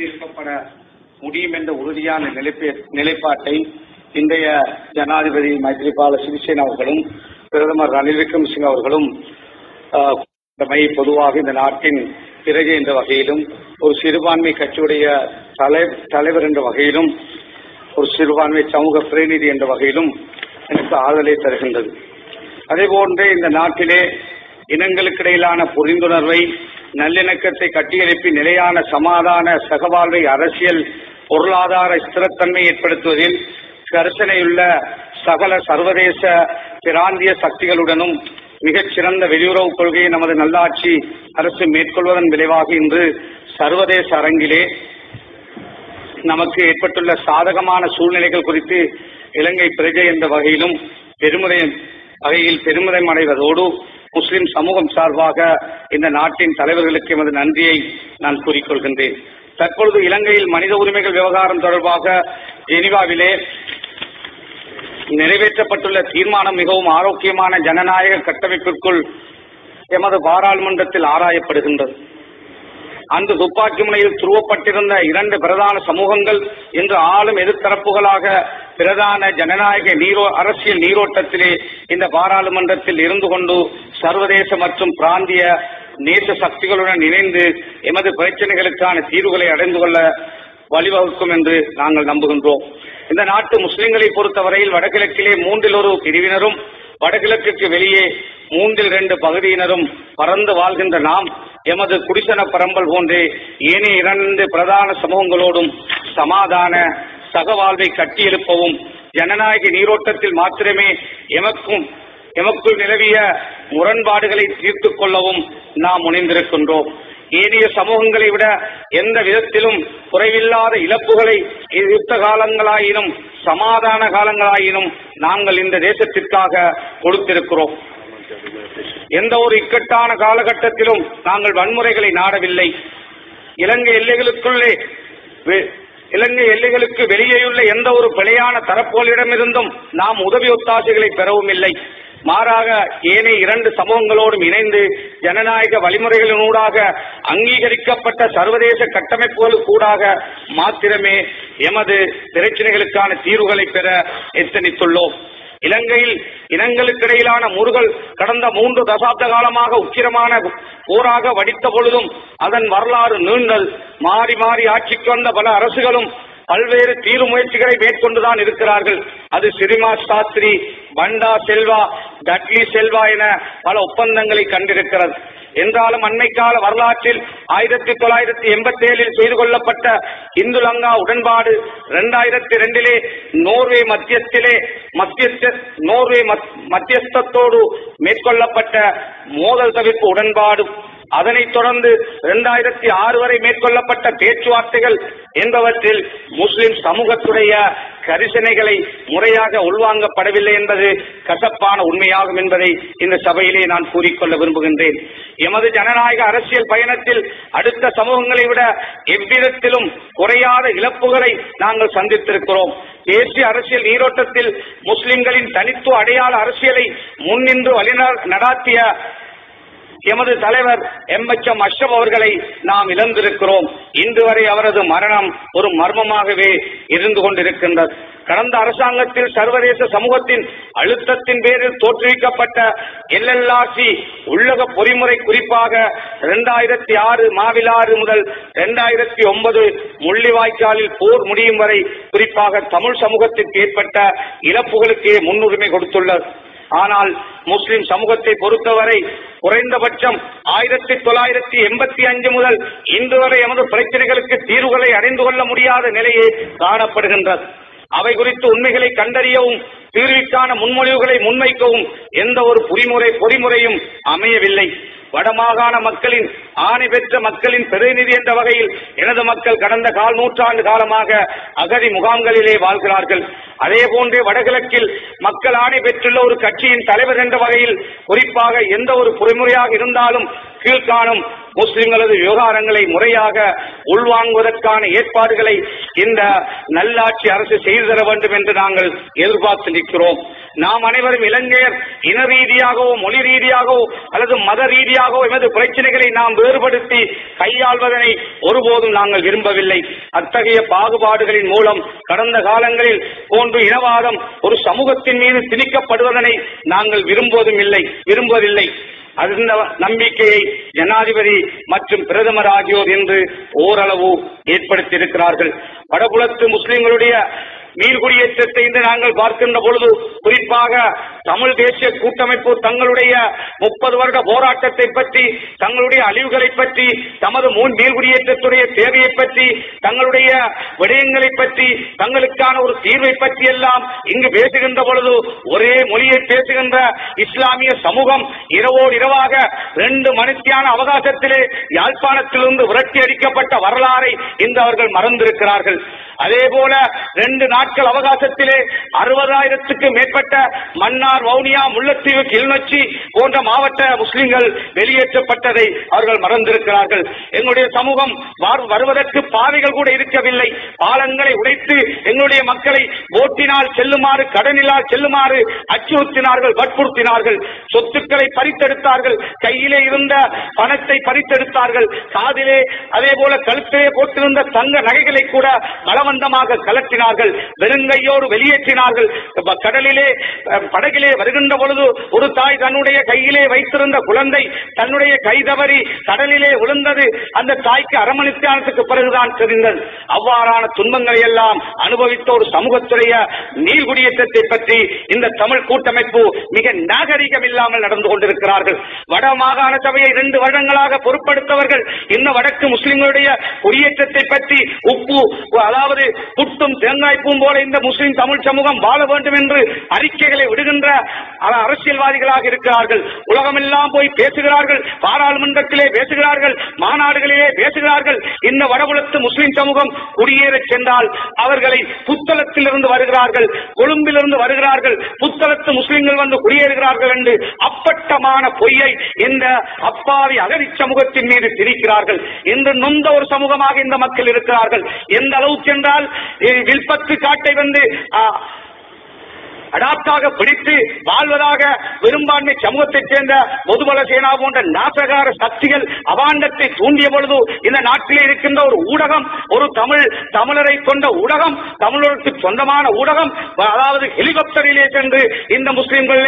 இருக்கப்பட முடியும் என்ற உறுதியான நிலைப்பாட்டை இன்றைய ஜனாதிபதி மைத்ரிபால சிறிசேன அவர்களும் பிரதமர் ரணில் விக்ரமசிங்க அவர்களும் பொதுவாக இந்த நாட்டின் பிறகு என்ற வகையிலும் ஒரு சிறுபான்மை கட்சியுடைய தலைவர் என்ற வகையிலும் ஒரு சிறுபான்மை சமூக பிரதிநிதி என்ற வகையிலும் எனக்கு ஆதரவை தருகின்றது. அதேபோன்றே இந்த நாட்டிலே இனங்களுக்கிடையிலான புரிந்துணர்வை நல்லிணக்கத்தை கட்டியெழுப்பி நிலையான சமாதான சகவாழ்வை அரசியல் பொருளாதார ஸ்திரத்தன்மை ஏற்படுத்துவதில் கரிசனையுள்ள சகல சர்வதேச பிராந்திய சக்திகளுடனும் மிகச்சிறந்த வெளியுறவு கொள்கையை நமது நல்லாட்சி அரசு மேற்கொள்வதன் விளைவாக இன்று சர்வதேச அரங்கிலே நமக்கு ஏற்பட்டுள்ள சாதகமான சூழ்நிலைகள் குறித்து இலங்கை பிரஜை என்ற வகையிலும் பெருமிதம் அடைவதோடு முஸ்லிம் சமூகம் சார்பாக இந்த நாட்டின் தலைவர்களுக்கு எமது நன்றியை நான் கூறிக்கொள்கின்றேன். தற்பொழுது இலங்கையில் மனித உரிமைகள் விவகாரம் தொடர்பாக ஜெனீவாவிலே நிறைவேற்றப்பட்டுள்ள தீர்மானம் மிகவும் ஆரோக்கியமான ஜனநாயக கட்டமைப்பிற்குள் எமது பாராளுமன்றத்தில் ஆராயப்படுகின்றது. அந்த துப்பாக்கி முனையில் துருவப்பட்டிருந்த இரண்டு பிரதான சமூகங்கள் இன்று ஆளும் எதிர்த்தரப்புகளாக பிரதான ஜனநாயக அரசியல் நீரோட்டத்திலே இந்த பாராளுமன்றத்தில் இருந்து கொண்டு சர்வதேச மற்றும் பிராந்திய நேச சக்திகளுடன் இணைந்து எமது பிரச்சனைகளுக்கான தீர்வுகளை அடைந்து கொள்ள வழிவகுக்கும் என்று நாங்கள் நம்புகின்றோம். இந்த நாட்டு முஸ்லிம்களை பொறுத்தவரையில் வடகிழக்கிலே 1/3 பிரிவினரும் வடகிழக்குக்கு வெளியே 2/3 பகுதியினரும் பறந்து வாழ்கின்ற நாம் எமது குடிசன பரம்பல் போன்றே ஏனைய 2 பிரதான சமூகங்களோடும் சமாதான சகவாழ்வை கட்டியெழுப்பவும் ஜனநாயக நீரோட்டத்தில் மாத்திரமே எமக்குள் நிலவிய முரண்பாடுகளை தீர்த்துக் கொள்ளவும் நாம் முனைந்திருக்கின்றோம். ஏனைய சமூகங்களை விட எந்த விதத்திலும் குறைவில்லாத இழப்புகளை யுத்த காலங்களாயினும் சமாதான காலங்களாயினும் நாங்கள் இந்த தேசத்திற்காக கொடுத்திருக்கிறோம். எந்த ஒரு இக்கட்டான காலகட்டத்திலும் நாங்கள் வன்முறைகளை நாடவில்லை. இலங்கை எல்லைகளுக்கு வெளியேயுள்ள எந்த ஒரு பிழையான தரப்புகளிடமிருந்தும் நாம் உதவி ஒத்தாசைகளை பெறவும் இல்லை. மாறாக ஏனைய 2 சமூகங்களோடும் இணைந்து ஜனநாயக வழிமுறைகளினூடாக அங்கீகரிக்கப்பட்ட சர்வதேச கட்டமைப்புகளுக்கூடாக மாத்திரமே எமது பிரச்சனைகளுக்கான தீர்வுகளை பெற எத்தனித்துள்ளோம். இலங்கையில் இனங்களுக்கிடையிலான முறுகல் கடந்த 3 தசாப்த காலமாக உக்கிரமான போராக வடித்த பொழுதும் அதன் வரலாறு நீண்டல். மாறி மாறி ஆட்சிக்கு வந்த பல அரசுகளும் பல்வேறு தீர்வு முயற்சிகளை மேற்கொண்டுதான் இருக்கிறார்கள். அது சிறிமா சாஸ்திரி, பண்டா செல்வா, டட்லி செல்வா என பல ஒப்பந்தங்களை கண்டிருக்கிறது. என்றாலும் அண்மைக்கால வரலாற்றில் 1987 செய்து கொள்ளப்பட்ட இந்து லங்கா உடன்பாடு, 2002 நோர்வே மத்தியஸ்தத்தோடு மேற்கொள்ளப்பட்ட மோதல் தவிர்ப்பு உடன்பாடு, அதனைத் தொடர்ந்து 2006 வரை மேற்கொள்ளப்பட்ட பேச்சுவார்த்தைகள் என்பவற்றில் முஸ்லிம் சமூகத்துடைய கரிசனைகளை முறையாக உள்வாங்கப்படவில்லை என்பது கசப்பான உண்மையாகும் என்பதை இந்த சபையிலே நான் கூறிக்கொள்ள விரும்புகின்றேன். எமது ஜனநாயக அரசியல் பயணத்தில் அடுத்த சமூகங்களை விட எவ்விதத்திலும் குறையாத இழப்புகளை நாங்கள் சந்தித்திருக்கிறோம். தேசிய அரசியல் நீரோட்டத்தில் முஸ்லிம்களின் தனித்துவ அடையாள அரசியலை முன்னின்று நடாத்திய எமது தலைவர் எம்.எச்.எம். அஷ்ரப் அவர்களை நாம் இழந்திருக்கிறோம். இன்று வரை அவரது மரணம் ஒரு மர்மமாகவே இருந்து கொண்டிருக்கின்றது. கடந்த அரசாங்கத்தில் சர்வதேச சமூகத்தின் அழுத்தத்தின் பேரில் தோற்றுவிக்கப்பட்ட LLRC உள்ளக பொறிமுறை குறிப்பாக 2006 மாவிலாறு முதல் 2009 முள்ளிவாய்க்காலில் போர் முடியும் வரை குறிப்பாக தமிழ் சமூகத்திற்கு ஏற்பட்ட இழப்புகளுக்கு முன்னுரிமை கொடுத்துள்ளது. ஆனால் முஸ்லிம் சமூகத்தை பொறுத்தவரை குறைந்தபட்சம் 1985 முதல் இன்று வரை எமது பிரச்சனைகளுக்கு தீர்வுகளை அடைந்து கொள்ள முடியாத நிலையே காணப்படுகின்றது. அவை குறித்து உண்மைகளை கண்டறியவும் தீர்விற்கான முன்மொழிவுகளை முன்வைக்கவும் எந்த ஒரு பொறிமுறையும் அமையவில்லை. வடமாகாண மக்களின் ஆணை பெற்ற மக்களின் பிரதிநிதி என்ற வகையில் எனது மக்கள் கடந்த 1/4 நூற்றாண்டு காலமாக அகதி முகாம்களிலே வாழ்கிறார்கள். அதே போன்றே வடகிழக்கில் மக்கள் ஆணை பெற்றுள்ள ஒரு கட்சியின் தலைவர் என்ற வகையில் குறிப்பாக எந்த ஒரு பொறிமுறையாக இருந்தாலும் கீழ்காணும் முஸ்லிம்களது விவகாரங்களை முறையாக உள்வாங்குவதற்கான ஏற்பாடுகளை இந்த நல்லாட்சி அரசு செய்து தர வேண்டும் என்று நாங்கள் எதிர்பார்த்து சிந்திக்கிறோம். நாம் அனைவரும் இலங்கையர் இன ரீதியாகவோ மொழி ரீதியாகவோ அல்லது மத ரீதியாகவோ எமது பிரச்சனைகளை நாம் வேறுபடுத்தி கையாள்வதனை ஒருபோதும் நாங்கள் விரும்பவில்லை. அத்தகைய பாகுபாடுகளின் மூலம் கடந்த காலங்களில் போன்று இனவாதம் ஒரு சமூகத்தின் மீது திணிக்கப்படுவதனை நாங்கள் விரும்புவதில்லை. அந்த நம்பிக்கையை ஜனாதிபதி மற்றும் பிரதமர் ஆகியோர் என்று ஓரளவு ஏற்படுத்தியிருக்கிறார்கள். வடபுலத்து முஸ்லிம்களுடைய மீள்குடியேற்றத்தை இன்று நாங்கள் பார்க்கின்ற பொழுது, குறிப்பாக தமிழ் தேசிய கூட்டமைப்பு தங்களுடைய 30 வருட போராட்டத்தை பற்றி, தங்களுடைய அழிவுகளை பற்றி, தமது மீள்குடியேற்றத்துடைய தேவையை பற்றி, தங்களுடைய விடயங்களை பற்றி, தங்களுக்கான ஒரு தீர்வை பற்றி எல்லாம் இங்கு பேசுகின்ற பொழுது ஒரே மொழியை பேசுகின்ற இஸ்லாமிய சமூகம் இரவோடு இரவாக 2 மணித்தியான அவகாசத்திலே யாழ்ப்பாணத்திலிருந்து விரட்டி அடிக்கப்பட்ட வரலாறை இன்று அவர்கள் மறந்திருக்கிறார்கள். அதே போல 2 நாட்கள் அவகாசத்திலே 60,000க்கு மேற்பட்ட மன்னார், வவுனியா, முல்லைத்தீவு, கிளிநொச்சி போன்ற மாவட்ட முஸ்லிம்கள் வெளியேற்றப்பட்டதை அவர்கள் மறந்திருக்கிறார்கள். எங்களுடைய சமூகம் வருவதற்கு பாதைகள் கூட இருக்கவில்லை. பாலங்களை உடைத்து எங்களுடைய மக்களை போட்டினால் செல்லுமாறு, கடனிலால் செல்லுமாறு அச்சுறுத்தினார்கள், வற்புறுத்தினார்கள். சொத்துக்களை பறித்தெடுத்தார்கள், கையிலே இருந்த பணத்தை பறித்தெடுத்தார்கள், காதிலே அதே போல கழுத்திலே போட்டிருந்த தங்க நகைகளை கூட பலவந்தமாக கலற்றினார்கள், வெறுங்கையோடு வெளியேற்றினார்கள். கடலிலே படகிலே வருகின்ற பொழுது ஒரு தாய் தன்னுடைய கையிலே வைத்திருந்த குழந்தை தன்னுடைய கை தவறி கடலிலே விழுந்தது. அந்த தாய்க்கு அரை மணித்தியானத்துக்கு பிறகுதான் தெரிந்தது. அவ்வாறான துன்பங்களை எல்லாம் அனுபவித்த ஒரு சமூகத்துடைய நீள்குடியேற்றத்தை பற்றி இந்த தமிழ் கூட்டமைப்பு மிக நாகரிகம் இல்லாமல் நடந்து கொண்டிருக்கிறார்கள். வட மாகாண சபையை 2 வருடங்களாக பொறுப்படுத்தவர்கள் இந்த வடக்கு முஸ்லிம்களுடைய குடியேற்றத்தை பற்றி உப்பு, அதாவது புட்டும் தேங்காய்ப்பும் போல இந்த முஸ்லிம் தமிழ் சமூகம் வாழ வேண்டும் என்று அறிக்கைகளை விடுகின்ற அரசியல்வாதிகளாக இருக்கிறார்கள். உலகமெல்லாம் போய் பேசுகிறார்கள், பாராளுமன்றத்திலே பேசுகிறார்கள், மாநாடுகளிலே பேசுகிறார்கள். இந்த வடபுலத்து முஸ்லிம் சமூகம் குடியேற சென்றால் அவர்களை புத்தளத்தில் இருந்து வருகிறார்கள், கொழும்பிலிருந்து வருகிறார்கள், புத்தளத்து முஸ்லிம்கள் வந்து குடியேறுகிறார்கள் என்று அப்பட்டமான பொய்யை இந்த அப்பாவி அகதி சமூகத்தின் மீது திணிக்கிறார்கள். இன்று நொந்த ஒரு சமூகமாக இந்த மக்கள் இருக்கிறார்கள். எந்த அளவுக்கு என்றால் வில்பத்து காட்டை வந்து அடாப்டாக பிடித்து வாழ்வதாக பெரும்பான்மை சமூகத்தைச் சேர்ந்த பொதுபல சேனா போன்ற நாசகார சக்திகள் அவாண்டத்தை தூண்டிய பொழுது இந்த நாட்டிலே இருக்கின்ற ஒரு ஊடகம், ஒரு தமிழரை கொண்ட ஊடகம், தமிழருக்கு சொந்தமான ஊடகம், அதாவது ஹெலிகாப்டரிலே சென்று இந்த முஸ்லிம்கள்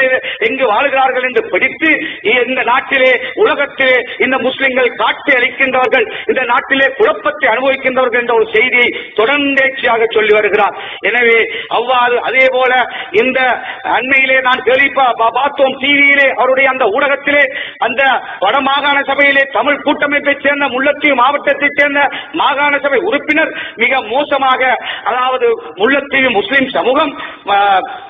எங்கு வாழ்கிறார்கள் என்று பிடித்து இந்த நாட்டிலே, உலகத்திலே இந்த முஸ்லிம்கள் காட்டி அளிக்கின்றவர்கள், இந்த நாட்டிலே குழப்பத்தை அனுபவிக்கின்றவர்கள் என்ற ஒரு செய்தியை தொடர்ந்தேச்சியாக சொல்லி வருகிறார். எனவே அவ்வாறு அதே போல இந்த அண்மையிலே நான் பார்த்தோம் டிவியிலே, அவருடைய அந்த ஊடகத்திலே அந்த வட மாகாண சபையிலே தமிழ் கூட்டமைப்பைச் சேர்ந்த முல்லைத்தீவு மாவட்டத்தைச் சேர்ந்த மாகாண சபை உறுப்பினர் மிக மோசமாக, அதாவது முல்லைத்தீவு முஸ்லிம் சமூகம்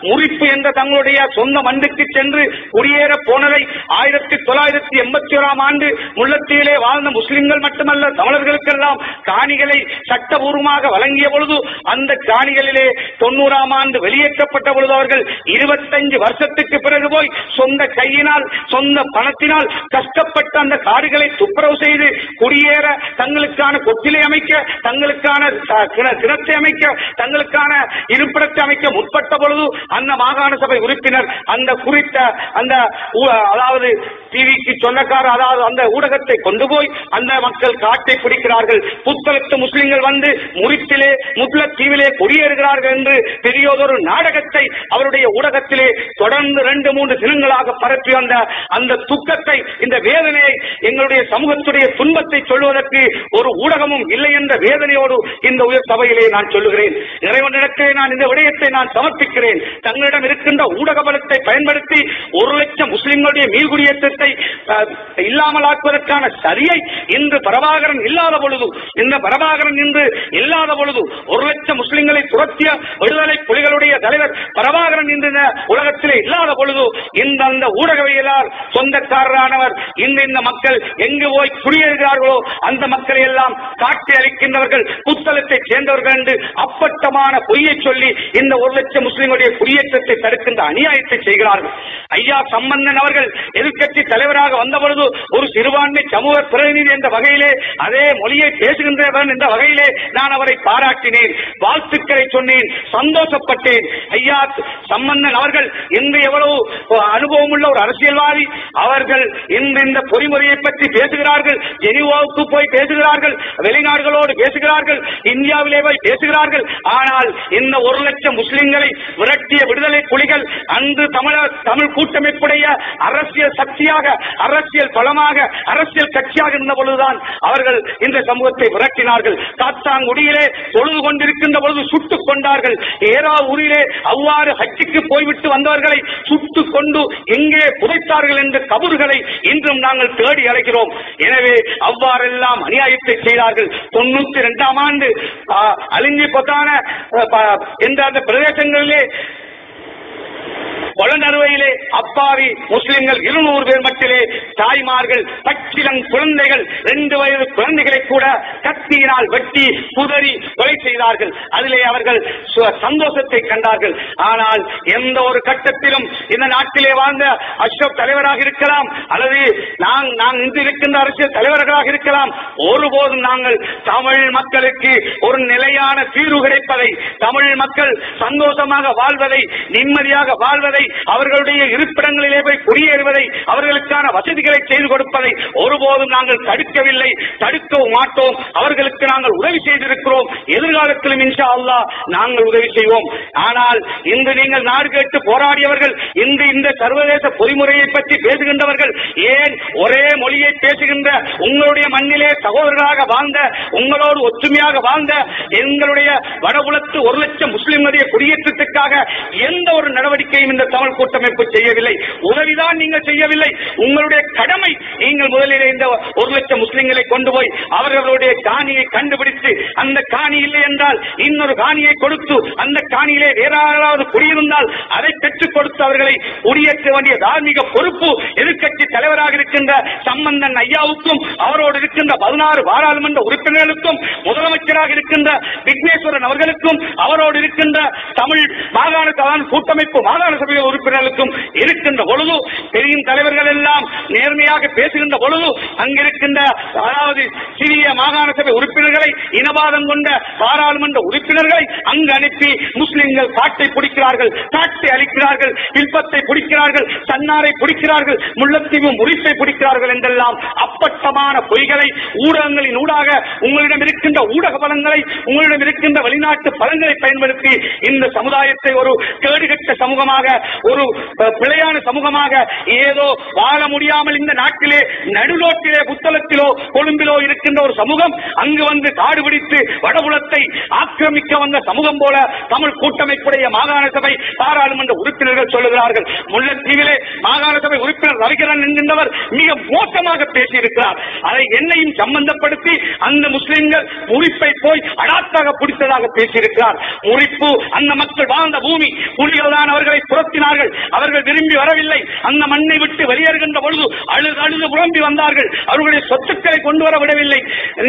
முறிப்பு என்ற தங்களுடைய சொந்த மண்ணுக்கு சென்று குடியேற போனதை 1981ஆம் ஆண்டு முல்லைத்தீவிலே வாழ்ந்த முஸ்லிம்கள் மட்டுமல்ல தமிழர்களுக்கெல்லாம் காணிகளை சட்டபூர்வமாக வழங்கிய பொழுது அந்த காணிகளிலே 90ஆம் ஆண்டு வெளியேற்றப்பட்ட பொழுது அவர்கள் 25 வருஷத்துக்கு பிறகு போய் சொந்த கையினால், சொந்த பணத்தினால் கஷ்டப்பட்ட அந்த காடுகளை துப்புரவு செய்து குடியேற, தங்களுக்கான கொட்டிலை அமைக்க, தங்களுக்கான கிணத்தை அமைக்க, தங்களுக்கான இருப்பிடத்தை அமைக்க முற்பட்ட பொழுது அந்த மாகாண சபை உறுப்பினர் அந்த குறித்த அந்த அதாவது டிவிக்கு சொந்தக்கார, அதாவது அந்த ஊடகத்தை கொண்டு போய் அந்த மக்கள் காட்டை பிடிக்கிறார்கள். புத்தளத்து முஸ்லிம்கள் வந்து முறிப்பிலே முல்லைத்தீவிலே குடியேறுகிறார்கள் என்று பெரியதொரு நாடகத்தை அவருடைய ஊடகத்திலே தொடர்ந்து 2-3 தினங்களாக பரப்பி வந்த அந்த துக்கத்தை, இந்த வேதனையை, எங்களுடைய சமூகத்துடைய துன்பத்தை சொல்வதற்கு ஒரு ஊடகமும் இல்லை என்ற வேதனையோடு இந்த உயர் சபையிலே நான் சொல்லுகிறேன். இறைவனிடத்திலே நான் இந்த விடயத்தை நான் சமர்ப்பிக்கிறேன். தங்களிடம் இருக்கின்ற ஊடக பலத்தை பயன்படுத்தி 1 லட்சம் முஸ்லிம்களுடைய மீள்குடியேற்றத்தை இல்லாமலாக்குவதற்கான சரியை இன்று பிரபாகரன் இல்லாத பொழுது, இந்த பிரபாகரன் இன்று இல்லாத பொழுது 1 லட்சம் முஸ்லிம்களை துரத்திய விடுதலை புலிகளுடைய தலைவர் பிரபாகரன் இன்று உலகத்திலே இல்லாத பொழுது இந்த ஊடகவியலால் சொந்தக்காரரானவர் இந்த மக்கள் எங்கு போய் குடியேறுகிறார்களோ அந்த மக்களை எல்லாம் காட்டி அளிக்கின்றவர்கள் புத்தளத்தை சேர்ந்தவர்கள் என்று அப்பட்டமான பொய்யை சொல்லி இந்த 1 லட்சம் முஸ்லிம்களுடைய குடியேற்றத்தை தடுக்கின்ற அநியாயத்தை செய்கிறார்கள். ஐயா சம்பந்தன் அவர்கள் எதிர்க்கட்சி தலைவராக வந்த பொழுது ஒரு சிறுபான்மை சமூக பிரதிநிதி என்ற வகையிலே, அதே மொழியை பேசுகின்றவன் என்ற வகையிலே நான் அவரை பாராட்டினேன், வாழ்த்துக்களை சொன்னேன், சந்தோஷப்பட்டேன். ஐயா சம்பந்தன் அவர்கள் இன்று எவ்வளவு அனுபவம் உள்ள ஒரு அரசியல்வாதி, அவர்கள் இன்று இந்த பொறிமுறையை பற்றி பேசுகிறார்கள், ஜெனீவாவுக்கு போய் பேசுகிறார்கள், வெளிநாடுகளோடு பேசுகிறார்கள், இந்தியாவிலே போய் பேசுகிறார்கள். ஆனால் இந்த 1 லட்சம் முஸ்லிம்களை விரட்டிய விடுதலை புலிகள் அன்று தமிழ் கூட்டமைப்புடைய அரசியல் சக்தியாக, அரசியல் பலமாக, அரசியல் கட்சியாக இருந்த பொழுதுதான் அவர்கள் இந்த சமூகத்தை விரட்டினார்கள். காத்தாங்குடியிலே தொழுது கொண்டிருக்கின்ற பொழுது சுட்டுக் கொண்டார்கள். ஏராவூரிலே அவ்வாறு ஹஜ்ஜுக்கு போய்விட்டு வந்தவர்களை சுட்டுக் கொண்டு எங்கே புதைத்தார்கள் என்ற கபறுகளை இன்றும் நாங்கள் தேடி அழைக்கிறோம். எனவே அவ்வாறெல்லாம் அநியாயத்தை செய்தார்கள். 92ஆம் ஆண்டு அலிஞ்சி பொத்தான என்ற அந்த பிரதேசங்களிலே கொலநறுவையிலே அப்பாவி முஸ்லிம்கள் 200 பேர் மட்டிலே தாய்மார்கள், பச்சிலங் குழந்தைகள், 2 வயது குழந்தைகளை கூட கத்தியினால் வெட்டி குதறி கொலை செய்தார்கள். அதிலே அவர்கள் சந்தோஷத்தை கண்டார்கள். ஆனால் எந்த ஒரு கட்டத்திலும் இந்த நாட்டிலே வாழ்ந்த அஷ்ரப் தலைவராக இருக்கலாம் அல்லது நாங்கள் இன்று இருக்கின்ற அரசியல் தலைவர்களாக இருக்கலாம், ஒருபோதும் நாங்கள் தமிழ் மக்களுக்கு ஒரு நிலையான தீர்வு கிடைப்பதை, தமிழ் மக்கள் சந்தோஷமாக வாழ்வதை, நிம்மதியாக வாழ்வதை, அவர்களுடைய இருப்பிடங்களிலே போய் குடியேறுவதை, அவர்களுக்கான வசதிகளை செய்து கொடுப்பதை ஒருபோதும் நாங்கள் தடுக்கவில்லை, தடுக்கவும் மாட்டோம். அவர்களுக்கு நாங்கள் உதவி செய்திருக்கிறோம். எதிர்காலத்திலும் இன்ஷா அல்லாஹ் நாங்கள் உதவி செய்வோம். ஆனால் இன்று நீங்கள் நாடு கேட்டு போராடியவர்கள், இன்று இந்த சர்வதேச பொறிமுறையை பற்றி பேசுகின்றவர்கள், ஏன் ஒரே மொழியை பேசுகின்ற உங்களுடைய மண்ணிலே சகோதரர்களாக வாழ்ந்த, உங்களோடு ஒற்றுமையாக வாழ்ந்த எங்களுடைய வடபுலத்து 1 லட்சம் முஸ்லிம்களுடைய குடியேற்றத்துக்காக எந்த ஒரு நடவடிக்கையும் இந்த தமிழ் கூட்டமைப்பு செய்யவில்லை. உதவிதான் நீங்கள் செய்யவில்லை. உங்களுடைய கடமை, நீங்கள் முதலில் இந்த 1 லட்சம் முஸ்லிம்களை கொண்டு போய் அவர்களுடைய காணியை கண்டுபிடித்து, அந்த காணி இல்லை என்றால் இன்னொரு காணியை கொடுத்து, அந்த காணியிலே வேற யாராவது குடியிருந்தால் அதை பெற்றுக் கொடுத்து அவர்களை குடியேற்ற வேண்டிய தார்மீக பொறுப்பு எதிர்க்கட்சி தலைவராக இருக்கின்ற சம்பந்தன் ஐயாவுக்கும், அவரோடு இருக்கின்ற 16 பாராளுமன்ற உறுப்பினர்களுக்கும், முதலமைச்சராக இருக்கின்ற விக்னேஸ்வரன் அவர்களுக்கும், அவரோடு இருக்கின்ற தமிழ் மாகாண கூட்டமைப்பு மாகாண சபை உறுப்பினர்களுக்கும் இருக்கின்ற பொழுது, பெரிய தலைவர்கள் எல்லாம் நேர்மையாக பேசுகின்ற பொழுது, அங்கிருக்கின்ற அதாவது சிறிய மாகாண சபை உறுப்பினர்களை, இனவாதம் கொண்ட பாராளுமன்ற உறுப்பினர்களை அங்கு அனுப்பி முஸ்லிம்கள் காட்டை பிடிக்கிறார்கள், காட்டை அளிக்கிறார்கள், வில்பத்தை பிடிக்கிறார்கள், சன்னாரை பிடிக்கிறார்கள், முல்லைத்தீவு முறிப்பை பிடிக்கிறார்கள் என்றெல்லாம் அப்பட்டமான பொய்களை ஊடகங்களின் ஊடாக, உங்களிடம் இருக்கின்ற ஊடக பலங்களை, உங்களிடம் இருக்கின்ற வெளிநாட்டு பலங்களை பயன்படுத்தி இந்த சமுதாயத்தை ஒரு கேடுகட்ட சமூகமாக, ஒரு பிழையான சமூகமாக, ஏதோ வாழ முடியாமல் இந்த நாட்டிலே நடுரோட்டிலே புத்தளத்திலோ கொழும்பிலோ இருக்கின்ற ஒரு சமூகம் அங்கு வந்து காடு பிடித்து வடபுலத்தை ஆக்கிரமிக்க வந்த சமூகம் போல தமிழ் கூட்டமைப்புடைய மாகாண சபை பாராளுமன்ற உறுப்பினர்கள் சொல்லுகிறார்கள். முல்லைத்தீவிலே மாகாண சபை உறுப்பினர் ரவிகரன் என்கின்றவர் மிக மோசமாக பேசியிருக்கிறார். அதை என்னையும் சம்பந்தப்படுத்தி அந்த முஸ்லிம்கள் முறிப்பை போய் அடாத்தாக பிடித்ததாக பேசியிருக்கிறார். முறிப்பு அந்த மக்கள் வாழ்ந்த பூமி, புலிகள் தான் அவர்களை துரத்தினார்கள், அவர்கள் விரும்பி வரவில்லை. அந்த மண்ணை விட்டு வெளியேறுகின்ற பொழுது அழுது புலம்பி வந்தார்கள், அவர்களுடைய சொத்துக்களை கொண்டு வர விடவில்லை.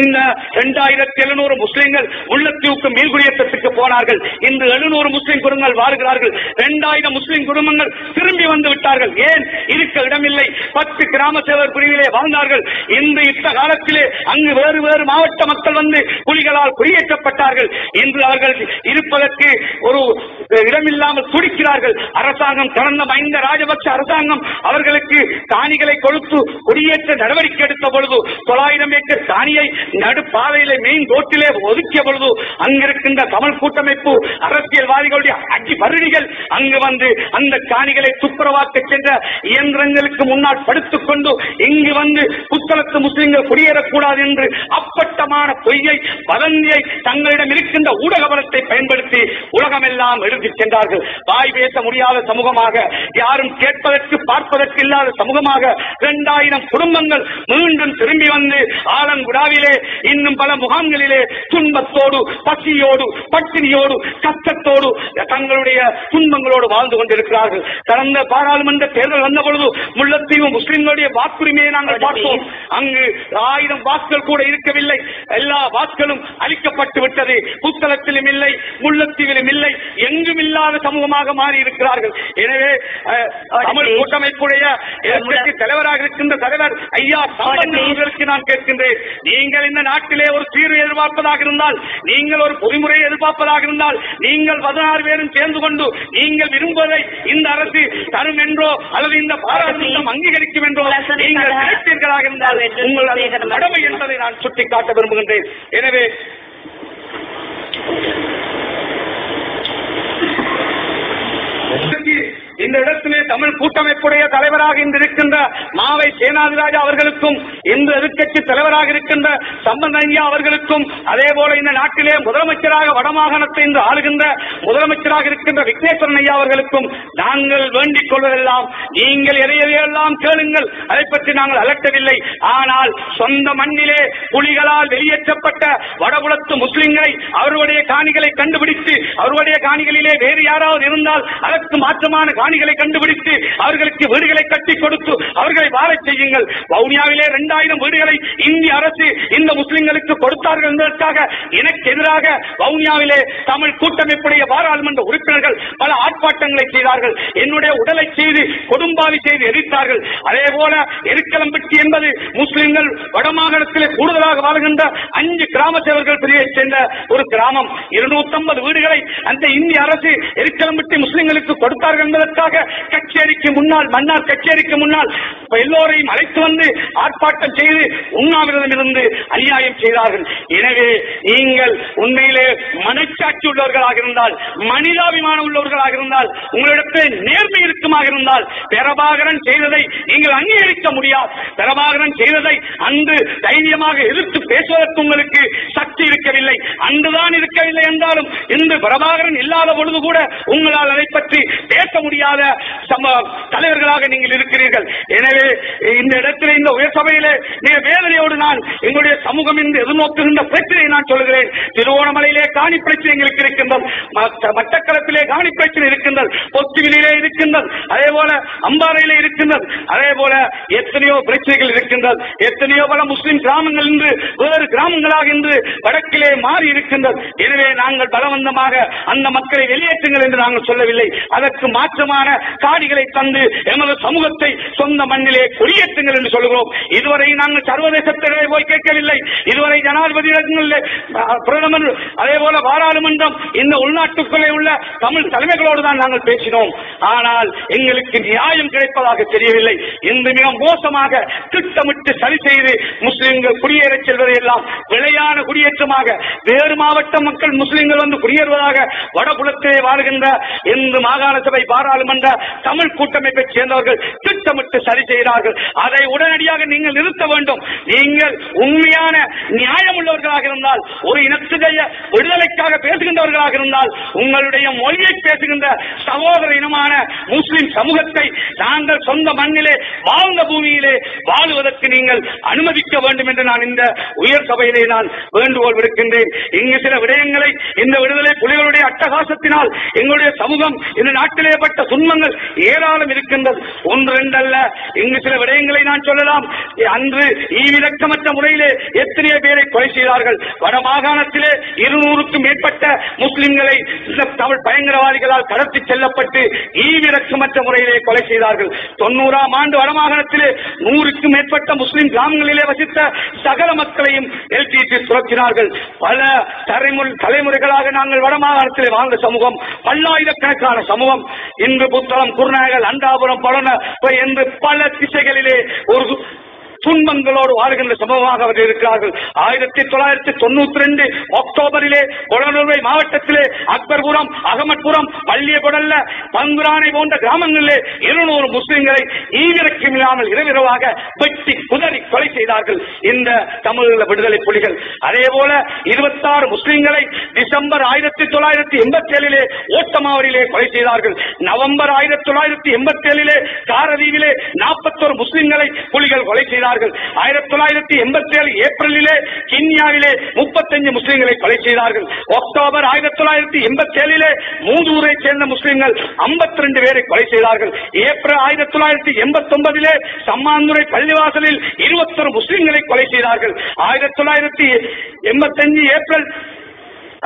இந்த 2700 முஸ்லிம்கள் முல்லைத்தீவுக்கு மீள்குடியேற்றத்துக்கு போனார்கள். இன்று 700 முஸ்லிம் குடும்பங்கள் வாழ்கிறார்கள். 2000 முஸ்லிம் குடும்பங்கள் திரும்பி வந்து விட்டார்கள். ஏன்? இருக்க இடமில்லை. 10 கிராம சேவர் பிரிவிலே வாழ்ந்தார்கள். இன்று இந்த காலத்திலே அங்கு வேறு வேறு மாவட்ட மக்கள் வந்து புலிகளால் குடியேற்றப்பட்டார்கள். இன்று அவர்கள் இருப்பதற்கு ஒரு இடமில்லாமல் துடிக்கிறார்கள். அரசாங்கம், கடந்த மஹிந்த ராஜபக்ஷ அரசாங்கம் அவர்களுக்கு காணிகளை கொடுத்து குடியேற்ற நடவடிக்கை எடுத்த பொழுது 900 ஏக்கர் காணியை நடுப்பாதையிலே மெயின் ரோட்டிலே ஒதுக்கிய பொழுது அங்கிருக்கின்ற தமிழ் கூட்டமைப்பு அரசியல்வாதிகளுடைய அடி பருடிகள் அங்கு வந்து அந்த காணிகளை துப்புரவாக்க சென்ற இயந்திரங்களுக்கு முன்னால் படுத்துக் கொண்டு இங்கு வந்து புத்தளத்து முஸ்லிம்கள் குடியேறக்கூடாது என்று அப்பட்டமான பொய்யை, வதந்தியை தங்களிடம் இருக்கின்ற ஊடக பலத்தை பயன்படுத்தி உலகமெல்லாம் எடுத்துச் சென்றார்கள். வாய் பேச முடியாத சமூகமாக, யாரும் கேட்பதற்கு பார்ப்பதற்கு இல்லாத சமூகமாக 2000 குடும்பங்கள் மீண்டும் திரும்பி வந்து ஆலங்குடாவிலே இன்னும் பல முகாம்களிலே துன்பத்தோடு, பசியோடு, பட்டினியோடு, கஷ்டத்தோடு, தங்களுடைய துன்பங்களோடு வாழ்ந்து கொண்டிருக்கிறார்கள். கடந்த பாராளுமன்ற தேர்தல் வந்த பொழுது முல்லைத்தீவு முஸ்லிம்களுடைய வாக்குரிமையை நாங்கள் பார்த்தோம். அங்கு 1000 வாக்குகள் கூட இருக்கவில்லை. எல்லா வாக்குகளும் அளிக்கப்பட்டு விட்டது. புத்தளத்திலும் இல்லை, முல்லைத்தீவிலும் இல்லை. எங்கு எதிலும் இல்லாத சமூகமாக மாறி இருக்கிறார்கள். எனவே தமிழ் கூட்டமைப்புடைய எதிர்க்கட்சி தலைவராக இருக்கின்ற தலைவர் ஐயா சாமந்தர்களுக்கு நான் கேட்கின்றேன், நீங்கள் இந்த நாட்டிலே ஒரு தீர்வு எதிர்பார்ப்பதாக இருந்தால், நீங்கள் ஒரு பொறிமுறையை எதிர்பார்ப்பதாக இருந்தால், நீங்கள் 16 பேரும் சேர்ந்து கொண்டு நீங்கள் விரும்புவதை இந்த அரசு தரும் என்றோ அல்லது இந்த பாராளுமன்றம் அங்கீகரிக்கும் என்றோ நீங்கள் நினைத்தீர்களாக இருந்தால் உங்கள் கடமை என்பதை நான் சுட்டிக்காட்ட விரும்புகின்றேன். எனவே இந்த இடத்திலே தமிழ் கூட்டமைப்புடைய தலைவராக இன்று இருக்கின்ற மாவை சேனாதிராஜா அவர்களுக்கும், இந்த எதிர்க்கட்சி தலைவராக இருக்கின்ற சம்பந்தய்யா அவர்களுக்கும், அதே போல இந்த நாட்டிலே முதலமைச்சராக வடமாகாணத்தை இன்று ஆளுகின்ற முதலமைச்சராக இருக்கின்ற விக்னேஸ்வரன் ஐயா அவர்களுக்கும் நாங்கள் வேண்டிக் கொள்வதெல்லாம், நீங்கள் எதையெல்லாம் கேளுங்கள், அதை பற்றி நாங்கள் அலட்டவில்லை. ஆனால் சொந்த மண்ணிலே புலிகளால் வெளியேற்றப்பட்ட வடபுலத்து முஸ்லிம்களை அவர்களுடைய காணிகளை கண்டுபிடித்து, அவர்களுடைய காணிகளிலே வேறு யாராவது இருந்தால் அதற்கு மாற்றமான காணிகளை கண்டுபிடித்து அவர்களுக்கு வீடுகளை கட்டி கொடுத்து அவர்களை வாழச் செய்யுங்கள். வவுனியாவிலே 2000 வீடுகளை இந்திய அரசு இந்த முஸ்லிம்களுக்கு கொடுத்தார்கள் என்பதற்காக எனக்கு எதிராக வவுனியாவிலே தமிழ் கூட்டமைப்புடைய பாராளுமன்ற உறுப்பினர்கள் பல ஆர்ப்பாட்டங்களை செய்தார்கள். என்னுடைய உடலை செய்து கொடும்பாவி செய்து எரித்தார்கள். அதே போல எருக்கலம்பட்டி என்பது முஸ்லிம்கள் வடமாகாணத்திலே கூடுதலாக வாழ்கின்ற 5 கிராம சேவர்கள் பிரிவைச் சேர்ந்த ஒரு கிராமம். 250 வீடுகளை அந்த இந்திய அரசு எருக்கலம்பட்டி முஸ்லிம்களுக்கு கொடுத்தார்கள் என்பதற்காக கச்சேரிக்கு முன்னால், மன்னார் கச்சேரிக்கு முன்னால் எல்லோரையும் அழைத்து வந்து ஆர்ப்பாட்டம் செய்து உண்ணாவிரதம் இருந்து அநியாயம் செய்தார்கள். எனவே நீங்கள் உண்மையிலே மனச்சாட்சி உள்ளவர்களாக இருந்தால், மனிதாபிமானம் உள்ளவர்களாக இருந்தால், உங்களிடத்தில் நேர்மை இருக்குமாக இருந்தால், பிரபாகரன் செய்ததை நீங்கள் அங்கீகரிக்க முடியாது. பிரபாகரன் செய்ததை அன்று தைரியமாக எதிர்த்து பேசுவதற்கு உங்களுக்கு சக்தி இருக்கவில்லை. அன்றுதான் இருக்கவில்லை என்றாலும் இன்று பிரபாகரன் இல்லாத பொழுது கூட உங்களால் அதை பற்றி பேச முடியாத தலைவர்களாக நீங்கள் இருக்கிறீர்கள். எனவே இந்த இடத்திலே, இந்த உயர் சபையிலே வேதனையோடு நான் எங்களுடைய சமூகம் என்று எதிர்நோக்குகின்ற பிரச்சனையை நான் சொல்கிறேன். திருவோணமலையிலே காணி பிரச்சனை எங்களுக்கு இருக்கின்றது, மட்டக்களப்பிலே காணி பிரச்சனை இருக்கின்றது, பொத்துவிலே இருக்கின்றது, அதே போல அம்பாறையிலே இருக்கின்றது, அதே போல எத்தனையோ பிரச்சனைகள் இருக்கின்றது. எத்தனையோ பல முஸ்லிம் கிராமங்கள் என்று வேறு கிராமங்களாக இன்று வடக்கிலே மாறி இருக்கின்றது. எனவே நாங்கள் பலவந்தமாக அந்த மக்களை வெளியேற்றுங்கள் என்று நாங்கள் சொல்லவில்லை. அதற்கு மாற்றமான காடிகளை தந்து எமது சமூகத்தை சொந்த மண்ணிலே குடியேற்றுங்கள் என்று சொல்கிறோம். இதுவரை நாங்கள் சர்வதேசத்திலே போய் கேட்கவில்லை. இதுவரை ஜனாதிபதியிடங்களிலே, பிரதமர், அதே போல பாராளுமன்றம், இந்த உள்நாட்டுக்குள்ளே உள்ள தமிழ் தலைமைகளோடு தான் நாங்கள் பேசினோம். ஆனால் எங்களுக்கு நியாயம் கிடைப்பதாக தெரியவில்லை. இந்த மிக மோசமாக திட்டமிட்டு சரி செய்து முஸ்லிம்கள் குடியேறச் செல்வதை எல்லாம் விளையான குடியேற்றமாக, வேறு மாவட்ட மக்கள் முஸ்லிம்கள் வந்து குடியேறுவதாக வடபுலத்திலே வாழ்கின்ற இந்த மாகாண சபை பாராளுமன்ற தமிழ் கூட்டமைப்பை சேர்ந்தவர்கள் திட்டமிட்டு சரி செய்கிறார்கள். அதை உடனடியாக நீங்கள் நிறுத்த வேண்டும். நீங்கள் உண்மையான நியாயம் உள்ளவர்களாக இருந்தால், ஒரு இனத்துடைய விடுதலைக்காக பேசுகின்றவர்களாக இருந்தால், உங்களுடைய மொழியை பேசுகின்ற சகோதர இனமான முஸ்லிம் சமூகத்தை நாங்கள் சொந்த மண்ணிலே வாழ்ந்த பூமியிலே வாழுவதற்கு நீங்கள் அனுமதிக்க வேண்டும் என்று நான் இந்த உயர் சபையிலே நான் வேண்டுகோள் விடுக்கின்றேன். இங்கு சில விடயங்களை இந்த விடுதலை புலிகளுடைய அட்டகாசத்தினால் எங்களுடைய சமூகம் இந்த நாட்டிலே பட்ட துன்பங்கள் ஏராளம் இருக்கின்றது. 1-2 அல்ல. இங்கு சில விடயங்களை நான் சொல்லலாம். அன்று ஈவிரக்கமற்ற முறையிலே எத்தனையோ பேரை கொலை செய்தார்கள். வட மாகாணத்திலே 200க்கும் மேற்பட்ட முஸ்லிம்களை தமிழ் பயங்கரவாதிகளால் கடத்தி செல்லப்பட்டு ஈவிரக்கமற்ற முறையிலே கொலை செய்தார்கள். 90ஆம் ஆண்டு வடமாகாணத்திலே 100க்கும் மேற்பட்ட முஸ்லிம் கிராமங்களிலே வசித்த சகல மக்களையும் எல்டிடி துரத்தினார்கள். பல தலைமுறைகளாக நாங்கள் வடமாகாணத்திலே வாழ்ந்த சமூகம், பல்லாயிரக்கணக்கான சமூகம் இன்று புத்தளம், குருநாயகல், அண்டாபுரம், பழன என்று பல திசைகளிலே ஒரு துன்பங்களோடு வாழ்கின்ற சமூகமாக அவர்கள் இருக்கிறார்கள். 1992 அக்டோபரிலே கொளநுவை மாவட்டத்திலே அக்பர்புரம், அகமட்புரம், பள்ளியபொடல்ல, பங்குரானை போன்ற கிராமங்களிலே 200 முஸ்லிம்களை ஈவிரக்கமில்லாமல் இரவிரவாக வெட்டி குதறி கொலை செய்தார்கள் இந்த தமிழீழ விடுதலை புலிகள். அதே போல 26 முஸ்லிம்களை டிசம்பர் 1987 ஓட்டமாவரிலே கொலை செய்தார்கள். நவம்பர் 1987 காரதீவிலே 41 முஸ்லிம்களை புலிகள் கொலை செய்தார்கள். 1987 ஏப்ரலிலே கிண்ணியாவிலே 35 முஸ்லிம்களை கொலை செய்தார்கள். அக்டோபர் 1987 மூதூரை சேர்ந்த முஸ்லிம்கள் 52 பேரை கொலை செய்தார்கள். ஏப்ரல் 1989 சம்மாந்துறை பள்ளிவாசலில் 21 முஸ்லிம்களை கொலை செய்தார்கள். 1985 ஏப்ரல்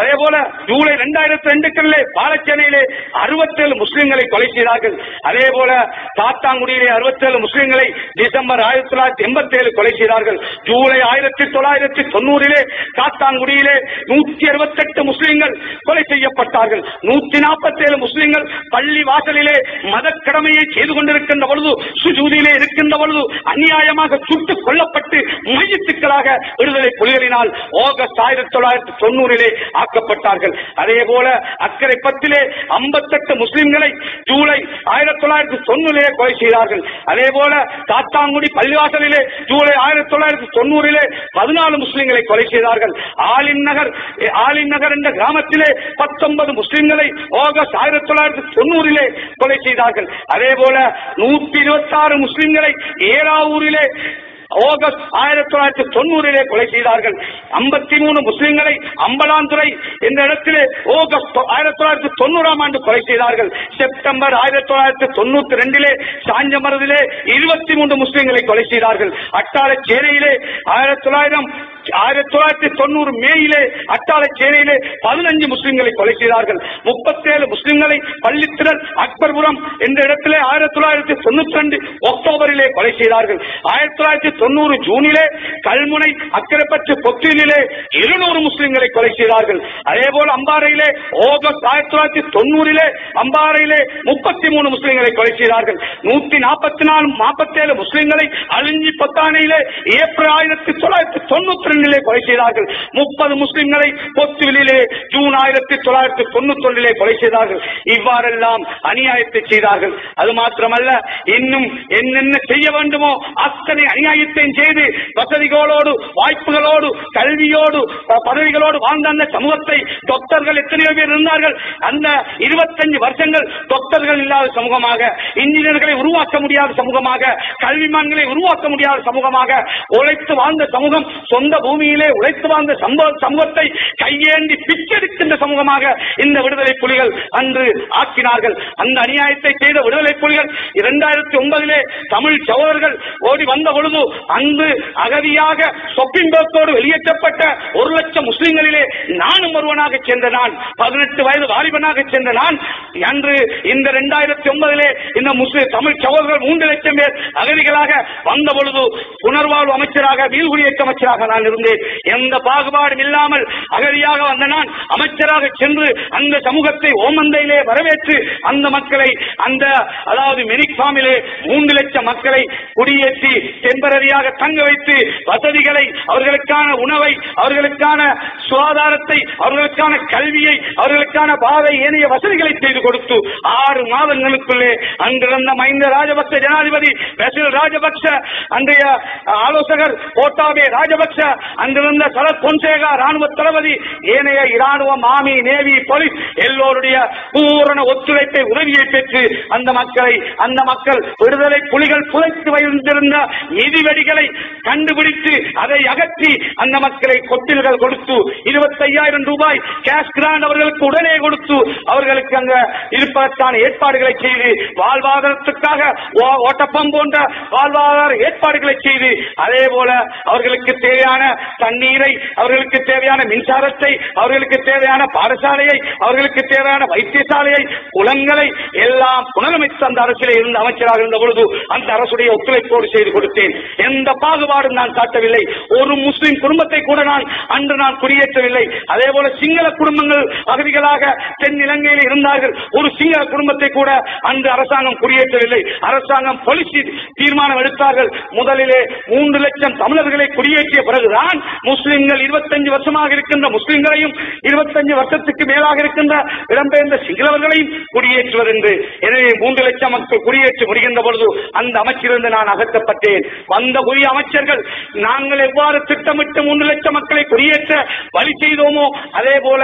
அதே போல ஜூலை 2002 பாலச்சேனையிலே 67 முஸ்லிம்களை கொலை செய்தார்கள். அதே போல காத்தாங்குடியிலே 67 முஸ்லிம்களை டிசம்பர் 1987 கொலை செய்தார்கள். ஜூலை 1990 காத்தாங்குடியிலே 168 முஸ்லிம்கள் கொலை செய்யப்பட்டார்கள். 147 முஸ்லிம்கள் பள்ளி வாசலிலே மத கடமையை செய்து கொண்டிருக்கின்ற பொழுது, சுஜூதியிலே இருக்கின்ற பொழுது அநியாயமாக சுட்டுக் கொல்லப்பட்டு மையத்துக்களாக விடுதலை புலிகளினால் ஆகஸ்ட் 1990 ஆக்கப்பட்டார்கள். அதே போல அக்கரைப்பத்திலே 58 முஸ்லிம்களை ஜூலை 1990 கொலை செய்தார்கள். அதே போல காத்தாங்குடி பள்ளிவாசலிலே ஜூலை 1990 14 முஸ்லிம்களை கொலை செய்தார்கள். ஆலின் நகர் என்ற கிராமத்திலே 19 முஸ்லிம்களை ஆகஸ்ட் 1990 கொலை செய்தார்கள். அதே போல 126 முஸ்லிம்களை ஏலாவூரிலே ஆகஸ்ட் 1990 கொலை செய்தார்கள். 53 முஸ்லிம்களை அம்பலாந்துறை என்ற இடத்திலே ஆகஸ்ட் 1990 கொலை செய்தார்கள். செப்டம்பர் 1992 சாஞ்சமரதிலே 23 முஸ்லிம்களை கொலை செய்தார்கள். அட்டாளச்சேரியிலே 1990 மேயிலே அட்டாளச்சேரியிலே 15 முஸ்லிம்களை கொலை செய்தார்கள். 37 முஸ்லிம்களை பள்ளித்திரல் அக்பர்புரம் என்ற இடத்திலே 1992 அக்டோபரிலே கொலை செய்தார்கள். 1990 ஜூனிலே கல்முனை அக்கரைப்பற்று பொத்திலே 200 முஸ்லிம்களை கொலை செய்தார்கள். அதே போல அம்பாறையிலே ஆகஸ்ட் 1990 அம்பாறையிலே 33 முஸ்லிம்களை கொலை செய்தார்கள். 147 முஸ்லிம்களை அழிஞ்சி பத்தானையிலே ஏப்ரல் 1992 கொலை செய்தார்கள். 30 முஸ்லிம்களை பொத்துவிலே ஜூன் 1991 கொலை செய்தார்கள். இவ்வாறெல்லாம் அநியாயத்தை செய்தார்கள். அது மாத்திரமல்ல, இன்னும் என்னென்ன செய்ய வேண்டுமோ அத்தனை அநியாயத்தையும் செய்து வசதிகளோடு, வாய்ப்புகளோடு, கல்வியோடு, பதவிகளோடு வாழ்ந்த அந்த சமூகத்தை, டாக்டர்கள் எத்தனையோ பேர் இருந்தார்கள். அந்த 25 வருஷங்கள் டாக்டர்கள் இல்லாத சமூகமாக, இன்ஜினியர்களை உருவாக்க முடியாத சமூகமாக, கல்விமான்களை உருவாக்க முடியாத சமூகமாக உழைத்து வாழ்ந்த சமூகம், சொந்த பூமியிலே உழைத்து வாழ்ந்த சமூகத்தை கையேந்தி பிச்செடுக்கின்ற சமூகமாக இந்த விடுதலை புலிகள் அன்று ஆக்கினார்கள். அந்த அநியாயத்தை செய்த விடுதலை புலிகள் 2009 தமிழ் சகோதரர்கள் ஓடி வந்த பொழுது அங்கு அகதியாக சொப்பின்போக்கோடு வெளியேற்றப்பட்ட 1 லட்சம் முஸ்லிம்களிலே நானும் ஒருவனாக சென்ற நான், 18 வயது வாலிபனாக சென்ற நான், அன்று இந்த 2009 இந்த முஸ்லிம் தமிழ் சகோதரர்கள் 3 லட்சம் பேர் அகதிகளாக வந்த பொழுது புனர்வாழ்வு அமைச்சராக, வீழ்குடியேற்ற அமைச்சராக நான் இருந்தேன். எந்த பாகுபாடும் இல்லாமல் அகதியாக வந்த நான் அமைச்சராக சென்று அந்த சமூகத்தை ஓமந்தையிலே வரவேற்று அந்த மக்களை, அதாவது மெரிக் ஃபார்மிலே 3 லட்சம் மக்களை குடியேற்றி டெம்பரரியாக தங்க வைத்து வசதிகளை, அவர்களுக்கான உணவை, அவர்களுக்கான சுகாதாரத்தை, அவர்களுக்கான கல்வியை, அவர்களுக்கான பாதை, ஏனைய வசதிகளை செய்து கொடுத்து 6 மாதங்களுக்குள்ளே அங்கிருந்த மஹிந்த ராஜபக்ச ஜனாதிபதி, பெசில் ராஜபக்ச, அன்றைய ஆலோசகர் கோட்டாபே ராஜபக்ச, அங்கிருந்த சரத் பொன்சேகா ராணுவ தளபதி, ஏனைய இராணுவம், ஆர்மி, நேவி, போலீஸ் எல்லோருடைய பூரண ஒத்துழைப்பை, உதவியை பெற்று அந்த மக்கள் விடுதலை புலிகள் புதைத்து வைத்திருந்த மிதிவெடிகளை கண்டுபிடித்து அதை அகற்றி அந்த மக்களை கொட்டில்கள் கொடுத்து 25,000 ரூபாய் கேஷ் கிராண்ட் அவர்களுக்கு உடனே கொடுத்து அவர்களுக்கு அங்க இருப்பதற்கான ஏற்பாடுகளை செய்து, வாழ்வாதாரத்துக்காக ஓட்டப்பம் போன்ற வாழ்வாதார ஏற்பாடுகளை செய்து, அதே போல அவர்களுக்கு தேவையான தண்ணீரை, அவர்களுக்கு தேவையான மின்சாரத்தை, அவர்களுக்கு தேவையான பாடசாலையை, அவர்களுக்கு தேவையான வைத்தியசாலையை, குளங்களை எல்லாம் புனரமைத்து அந்த அரசிலே இருந்த அமைச்சராக இருந்த பொழுது அந்த அரசுடைய ஒத்துழைப்போடு செய்து கொடுத்தேன். எந்த பாகுபாடும் நான் காட்டவில்லை. ஒரு முஸ்லிம் குடும்பத்தை கூட நான் குடியேற்றவில்லை. அதே போல சிங்கள குடும்பங்கள் அகதிகளாக தென் இலங்கையில் இருந்தார்கள். ஒரு சிங்கள குடும்பத்தை கூட அன்று அரசாங்கம் குடியேற்றவில்லை. அரசாங்கம் பாலிசி தீர்மானம் எடுத்தார்கள். முதலிலே 3 லட்சம் தமிழர்களை குடியேற்றிய பிறகுதான் முஸ்லிம்கள் 25 வருஷமாக இருக்கின்ற முஸ்லிம்களையும் 25 வருஷத்துக்கு மேலாக இருக்கின்ற இடம்பெயர்ந்த சிங்களவர்களையும் குடியேற்றுவது என்று. எனவே 3 லட்சம் மக்கள் குடியேற்றி வருகின்ற பொழுது அந்த அமைச்சிலிருந்து நான் அகற்றப்பட்டேன். வந்த புதிய அமைச்சர்கள் நாங்கள் எவ்வாறு திட்டமிட்டு 3 லட்சம் மக்களை குடியேற்ற வழி செய்தோமோ அதே போல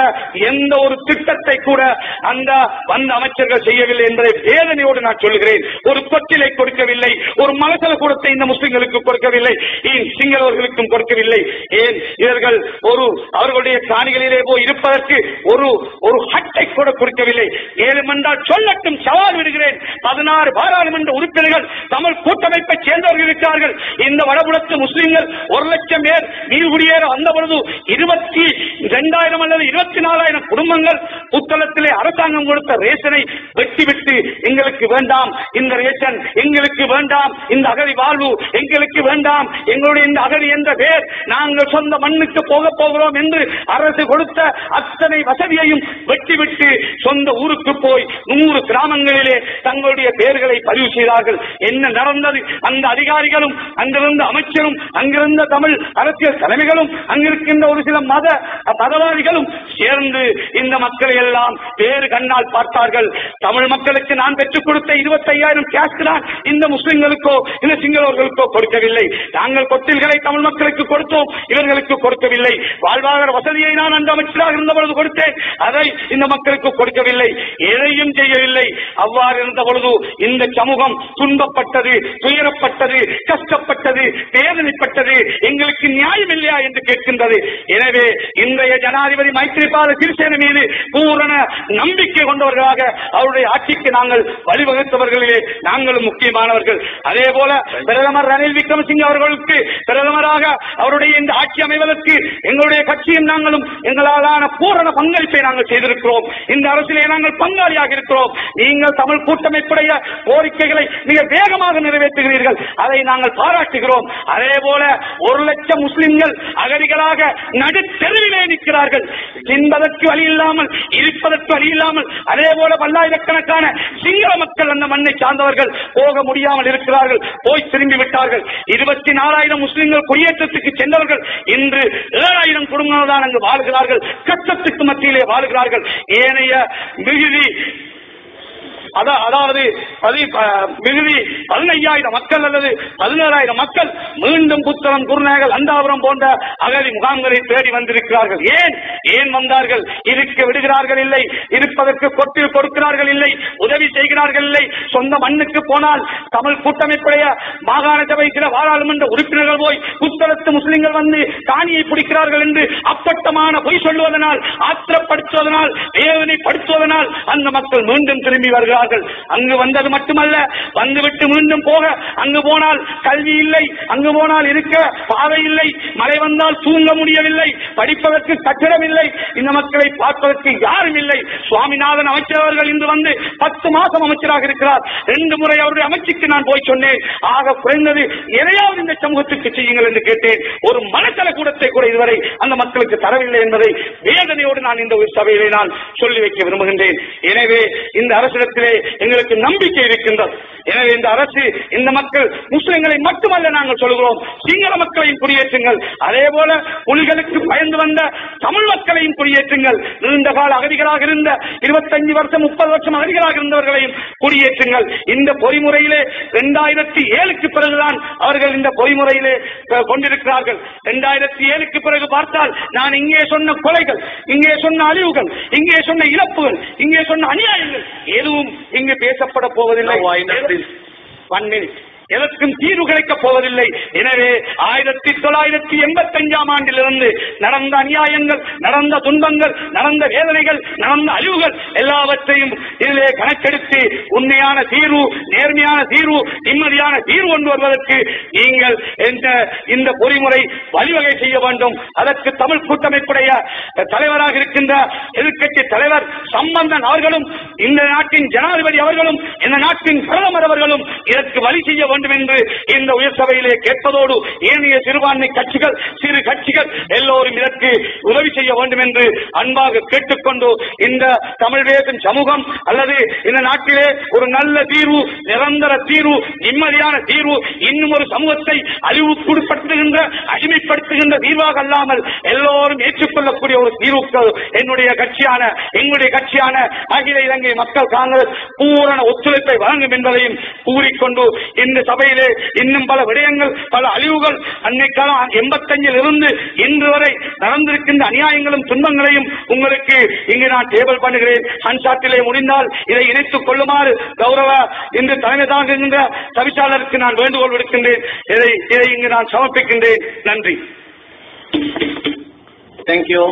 எந்த ஒரு திட்டத்தை கூட அந்த வந்த அமைச்சர்கள் செய்யவில்லை என்பதை வேதனையோடு நான் சொல்கிறேன். ஒரு கொச்சிலை கொடுக்கவில்லை, ஒரு மலசல கூடத்தை இந்த முஸ்லிம்களுக்கு கொடுக்கவில்லை, சிங்களவர்களுக்கும் கொடுக்கவில்லை. ஏன் இவர்கள் அவர்களுடைய காணிகளிலே போய் இருப்பதற்கு அதற்கு ஒரு ஹட்டை கூட கொடுக்கவில்லை. ஏழுமென்றால் சொல்லட்டும், சவால் விடுகிறேன். 16 பாராளுமன்ற உறுப்பினர்கள் தமிழ் கூட்டமைப்பை சேர்ந்தவர்கள் இருக்கிறார்கள். இந்த வடபுலத்து முஸ்லிம்கள் 1,00,000 பேர் நீர்குடியேற வந்த பொழுது 22,000 அல்லது 24,000 குடும்பங்கள் புத்தளத்திலே அரசாங்கம் கொடுத்த ரேஷனை வெட்டிவிட்டு எங்களுக்கு வேண்டாம் இந்த ரேஷன், எங்களுக்கு வேண்டாம் இந்த அகதி வாழ்வு, எங்களுக்கு வேண்டாம் எங்களுடைய இந்த அகதி என்ற பேர், நாங்கள் சொந்த மண்ணுக்கு போக போகிறோம் என்று அரசு கொடுத்த அத்தனை வசதியையும் வெட்டிவிட்டு சொந்த ஊருக்கு போய் 100 கிராமங்களிலே தங்களுடைய பெயர்களை பதிவு செய்தார்கள். என்ன நடந்தது? அந்த அதிகாரிகளும் அங்கிருந்த அமைச்சரும் அங்கிருந்த தமிழ் அரசியல் தலைமைகளும் அங்கிருக்கின்ற ஒரு சில மதவாதிகளும் சேர்ந்து இந்த மக்களை எல்லாம் வேறு கண்ணால் பார்த்தார்கள். தமிழ் மக்களுக்கு நான் பெற்றுக் கொடுத்த 25,000 கேஷ் தான் இந்த முஸ்லிம்களுக்கோ இந்த சிங்களவர்களுக்கோ கொடுக்கவில்லை. நாங்கள் கொட்டில்களை தமிழ் மக்களுக்கு கொடுத்தோம், இவர்களுக்கு கொடுக்கவில்லை. வாழ்வாதார வசதியை நான் அந்த அமைச்சராக இருந்த பொழுது கொடுத்தேன், அதை இந்த மக்களுக்கு கொடுக்கவில்லை. எதையும் செய்யவில்லை. அவ்வாறு இருந்த பொழுது இந்த சமூகம் துன்பப்பட்டது, துயரப்பட்டது, கஷ்டப்பட்டது, வேதனைப்பட்டது. எங்களுக்கு நியாயம் இல்லையா என்று கேட்கின்றது. எனவே இன்றைய ஜனாதிபதி மைத்ரிபால சிறிசேன மீது பூரண நம்பிக்கை கொண்டவர்களாக அவருடைய ஆட்சிக்கு நாங்கள் வழிவகுத்தவர்களிலே நாங்களும் முக்கியமானவர்கள். அதே போல பிரதமர் ரணில் விக்ரமசிங்கே அவர்களுக்கு பிரதமராக அவருடைய இந்த ஆட்சி அமைவதற்கு எங்களுடைய கட்சியும் நாங்களும் எங்களாலான பூரண பங்களிப்பை நாங்கள் செய்திருக்கிறோம். இந்த அரசிலே நாங்கள் பங்காளியாக இருக்கிறோம். நீங்கள் தமிழ் கூட்டமைப்புடைய கோரிக்கைகளை மிக வேகமாக நிறைவேற்றுகிறீர்கள், அதை நாங்கள் பாராட்டுகிறோம். அதே போல 1,00,000 முஸ்லிம்கள் அகதிகளாக நடுத்தெருவிலே நிற்கிறார்கள். தின்பதற்கு வழி இல்லாமல், இருப்பதற்கு வழி இல்லாமல். அதே போல பல்லாயிரக்கணக்கான சிங்கள மக்கள் அந்த மண்ணை சார்ந்தவர்கள் போக முடியாமல் இருக்கிறார்கள், போய் திரும்பி விட்டார்கள். 24,000 முஸ்லிம்கள் குடியேற்றத்துக்கு சென்றவர்கள் இன்று 7,000 குடும்பங்கள் தான் அங்கு வாழ்கிறார்கள், கஷ்டத்துக்கு மத்தியிலே வாழ்கிறார்கள். ஏனைய மிகுதி அதாவது மிகுதி 15,000 மக்கள் அல்லது 17,000 மக்கள் மீண்டும் புத்தளம், குருநகல், அண்டாபுரம் போன்ற அகதி முகாம்களை தேடி வந்திருக்கிறார்கள். ஏன் வந்தார்கள்? இருக்க விடுகிறார்கள் இல்லை, இருப்பதற்கு கொட்டில் கொடுக்கிறார்கள் இல்லை, உதவி செய்கிறார்கள் இல்லை. சொந்த மண்ணுக்கு போனால் தமிழ் கூட்டமைப்புடைய மாகாண சபை சில பாராளுமன்ற உறுப்பினர்கள் போய் புத்தளத்து முஸ்லிம்கள் வந்து காணியை பிடிக்கிறார்கள் என்று அப்பட்டமான பொய் சொல்லுவதனால், ஆத்திரப்படுத்துவதனால், வேதனைப்படுத்துவதனால் அந்த மக்கள் மீண்டும் திரும்பி வருகிறார்கள். அங்கு வந்தது மட்டுமல்ல, வந்துவிட்டு மீண்டும் போக, அங்கு போனால் கல்வி இல்லை, அங்கு போனால் இருக்க பாதை இல்லை, மழை வந்தால் தூங்க முடியவில்லை, படிப்பதற்கு கட்டிடம் இல்லை, இந்த மக்களை பார்ப்பதற்கு யாரும் இல்லை. சுவாமிநாதன் அமைச்சர் அவர்கள் இன்று வந்து 10 மாதம் அமைச்சராக இருக்கிறார். 2 முறை அவருடைய அமைச்சுக்கு நான் போய் சொன்னேன், ஆக குறைந்தது எதையாவது இந்த சமூகத்துக்கு செய்யுங்கள் என்று கேட்டேன். ஒரு மனத்தல கூடத்தை கூட இதுவரை அந்த மக்களுக்கு தரவில்லை என்பதை வேதனையோடு நான் இந்த சபையிலே நான் சொல்லி வைக்க விரும்புகின்றேன். எனவே இந்த அரசிடத்திலே எங்களுக்கு நம்பிக்கை இருக்கின்றது. எனவே இந்த அரசு இந்த மக்கள் முஸ்லிம்களை மட்டுமல்ல நாங்கள் சொல்கிறோம், சிங்கள மக்களையும் குடியேற்றுங்கள். அதே போல புலிகளுக்கு பயந்து வந்த தமிழ் மக்களையும் குடியேற்றுங்கள். நீண்ட கால அகதிகளாக இருந்த 25 வருஷம் 30 வருஷம் அகதிகளாக இருந்தவர்களையும் குடியேற்றுங்கள். இந்த பொறிமுறையிலே 2007க்கு பிறகுதான் அவர்கள் இந்த பொறிமுறையிலே கொண்டிருக்கிறார்கள். 2007க்கு பிறகு பார்த்தால் நான் இங்கே சொன்ன கொலைகள், இங்கே சொன்ன அழிவுகள், இங்கே சொன்ன இழப்புகள், இங்கே சொன்ன அநியாயங்கள் எதுவும் இங்கு பேசப்பட போவதில்லை. 1 minute. எதற்கும் தீர்வு கிடைக்கப் போவதில்லை. எனவே 1985ஆம் ஆண்டிலிருந்து நடந்த அநியாயங்கள், நடந்த துன்பங்கள், நடந்த வேதனைகள், நடந்த அழிவுகள் எல்லாவற்றையும் இதிலே கணக்கெடுத்து உண்மையான தீர்வு, நேர்மையான தீர்வு, நிம்மதியான தீர்வு கொண்டு வருவதற்கு நீங்கள் இந்த பொறிமுறை வழிவகை செய்ய வேண்டும். அதற்கு தமிழ் கூட்டமைப்புடைய தலைவராக இருக்கின்ற எதிர்க்கட்சி தலைவர் சம்பந்தன் அவர்களும், இந்த நாட்டின் ஜனாதிபதி அவர்களும், இந்த நாட்டின் பிரதமர் அவர்களும் இதற்கு வழி செய்ய வேண்டும் என்று இந்த உயர் சபையிலே கேட்பதோடு ஏனைய சிறுபான்மை கட்சிகள், சிறு கட்சிகள் எல்லோரும் இதற்கு உதவி செய்ய வேண்டும் என்று அன்பாக கேட்டுக்கொண்டு இந்த தமிழ் தேசம் சமூகம் அல்லது இந்த நாட்டிலே ஒரு நல்ல தீர்வு, நிரந்தர தீர்வு, நிம்மதியான தீர்வு, இன்னும் ஒரு சமூகத்தை அழிவுக்குட்படுத்துகின்ற, அடிமைப்படுத்துகின்ற தீர்வாக அல்லாமல் எல்லோரும் ஏற்றுக்கொள்ளக்கூடிய ஒரு தீர்வுக்கு எங்களுடைய கட்சியான அகில இலங்கை மக்கள் காங்கிரஸ் பூரண ஒத்துழைப்பை வழங்கும் என்பதையும் கூறிக்கொண்டு இந்த சபையிலே இன்னும் பல விடயங்கள், பல அழிவுகள், அன்னைக்காலம் 85 இருந்து இன்று வரை நடந்திருக்கின்ற அநியாயங்களும் துன்பங்களையும் உங்களுக்கு இங்கு நான் டேபிள் பண்ணுகிறேன். ஹன்சாட்டிலே முடிந்தால் இதை இணைத்துக் கொள்ளுமாறு கௌரவ இன்று தலைமை தாங்குகின்ற தவிசாளருக்கு நான் வேண்டுகோள் விடுக்கின்றேன். இதை இங்கு நான் சமர்ப்பிக்கின்றேன். நன்றி. Thank you.